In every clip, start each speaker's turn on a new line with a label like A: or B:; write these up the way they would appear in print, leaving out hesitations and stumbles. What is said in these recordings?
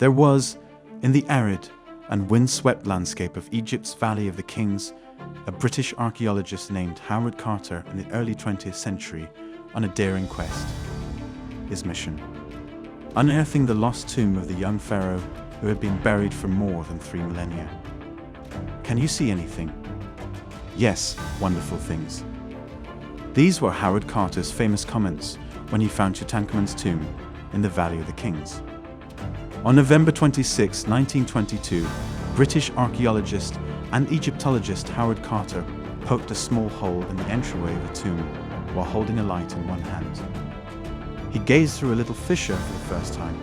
A: There was, in the arid and windswept landscape of Egypt's Valley of the Kings, a British archaeologist named Howard Carter in the early 20th century on a daring quest. His mission: unearthing the lost tomb of the young pharaoh who had been buried for more than 3 millennia. Can you see anything? Yes, wonderful things. These were Howard Carter's famous comments when he found Tutankhamun's tomb in the Valley of the Kings. On November 26, 1922, British archaeologist and Egyptologist Howard Carter poked a small hole in the entryway of the tomb while holding a light in one hand. He gazed through a little fissure for the first time,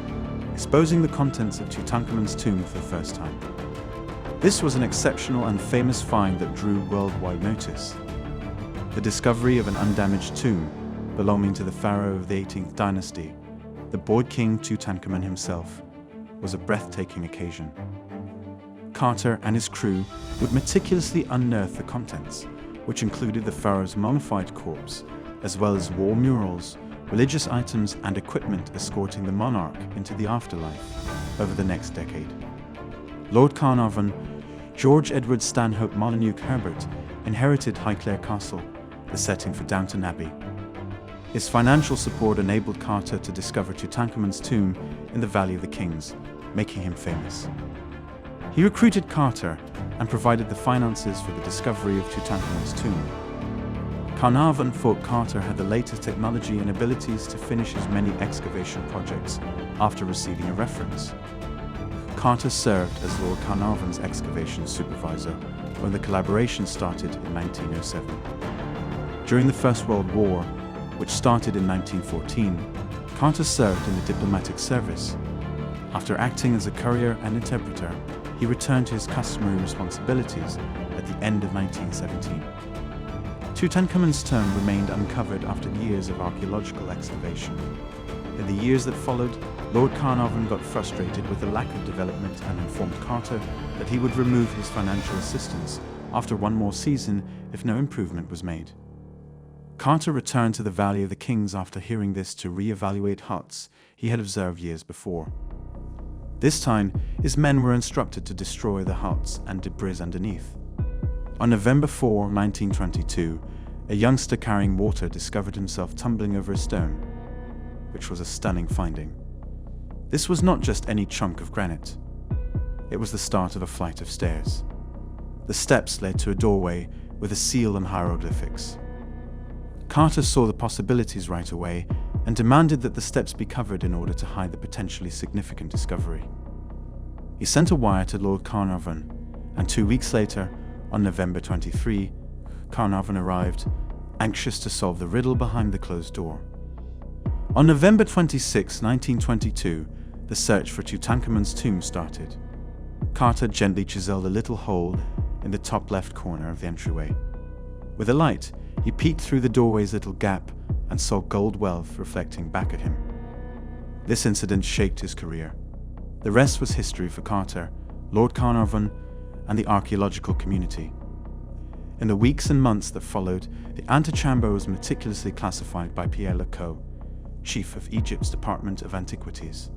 A: exposing the contents of Tutankhamun's tomb for the first time. This was an exceptional and famous find that drew worldwide notice. The discovery of an undamaged tomb belonging to the Pharaoh of the 18th Dynasty, the boy king Tutankhamun himself, was a breathtaking occasion. Carter and his crew would meticulously unearth the contents, which included the pharaoh's mummified corpse, as well as war murals, religious items and equipment escorting the monarch into the afterlife over the next decade. Lord Carnarvon, George Edward Stanhope Molyneux Herbert, inherited Highclere Castle, the setting for Downton Abbey. His financial support enabled Carter to discover Tutankhamun's tomb in the Valley of the Kings, making him famous. He recruited Carter and provided the finances for the discovery of Tutankhamun's tomb. Carnarvon thought Carter had the latest technology and abilities to finish his many excavation projects after receiving a reference. Carter served as Lord Carnarvon's excavation supervisor when the collaboration started in 1907. During the First World War, which started in 1914, Carter served in the diplomatic service. After acting as a courier and interpreter, he returned to his customary responsibilities at the end of 1917. Tutankhamun's tomb remained uncovered after years of archaeological excavation. In the years that followed, Lord Carnarvon got frustrated with the lack of development and informed Carter that he would remove his financial assistance after one more season if no improvement was made. Carter returned to the Valley of the Kings after hearing this to re-evaluate huts he had observed years before. This time, his men were instructed to destroy the huts and debris underneath. On November 4, 1922, a youngster carrying water discovered himself tumbling over a stone, which was a stunning finding. This was not just any chunk of granite. It was the start of a flight of stairs. The steps led to a doorway with a seal and hieroglyphics. Carter saw the possibilities right away and demanded that the steps be covered in order to hide the potentially significant discovery. He sent a wire to Lord Carnarvon, and 2 weeks later, on November 23, Carnarvon arrived, anxious to solve the riddle behind the closed door. On November 26, 1922, the search for Tutankhamun's tomb started. Carter gently chiseled a little hole in the top left corner of the entryway. With a light, he peeked through the doorway's little gap and saw gold wealth reflecting back at him. This incident shaped his career. The rest was history for Carter, Lord Carnarvon, and the archaeological community. In the weeks and months that followed, the antechamber was meticulously classified by Pierre Lecoq, chief of Egypt's Department of Antiquities.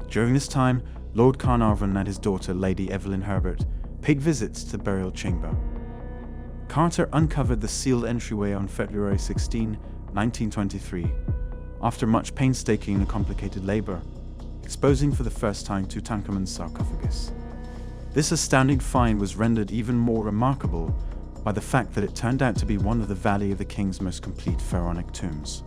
A: During this time, Lord Carnarvon and his daughter, Lady Evelyn Herbert, paid visits to the burial chamber. Carter uncovered the sealed entryway on February 16, 1923, after much painstaking and complicated labor, exposing for the first time Tutankhamun's sarcophagus. This astounding find was rendered even more remarkable by the fact that it turned out to be one of the Valley of the Kings' most complete pharaonic tombs.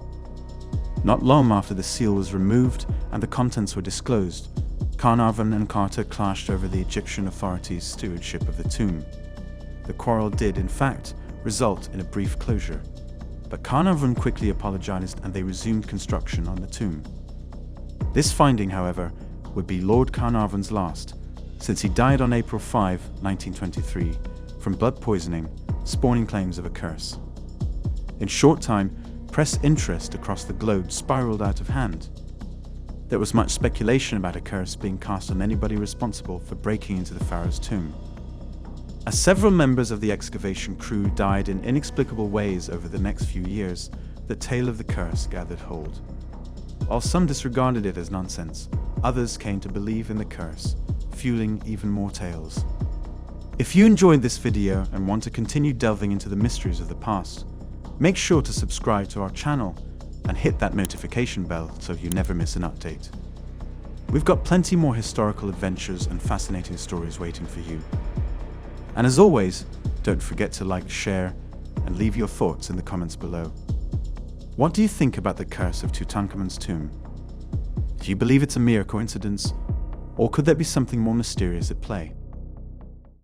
A: Not long after the seal was removed and the contents were disclosed, Carnarvon and Carter clashed over the Egyptian authorities' stewardship of the tomb. The quarrel did, in fact, result in a brief closure, but Carnarvon quickly apologized and they resumed construction on the tomb. This finding, however, would be Lord Carnarvon's last, since he died on April 5, 1923, from blood poisoning, spawning claims of a curse. In short time, press interest across the globe spiraled out of hand. There was much speculation about a curse being cast on anybody responsible for breaking into the pharaoh's tomb. As several members of the excavation crew died in inexplicable ways over the next few years, the tale of the curse gathered hold. While some disregarded it as nonsense, others came to believe in the curse, fueling even more tales. If you enjoyed this video and want to continue delving into the mysteries of the past, make sure to subscribe to our channel and hit that notification bell so you never miss an update. We've got plenty more historical adventures and fascinating stories waiting for you. And as always, don't forget to like, share, and leave your thoughts in the comments below. What do you think about the curse of Tutankhamun's tomb? Do you believe it's a mere coincidence, or could there be something more mysterious at play?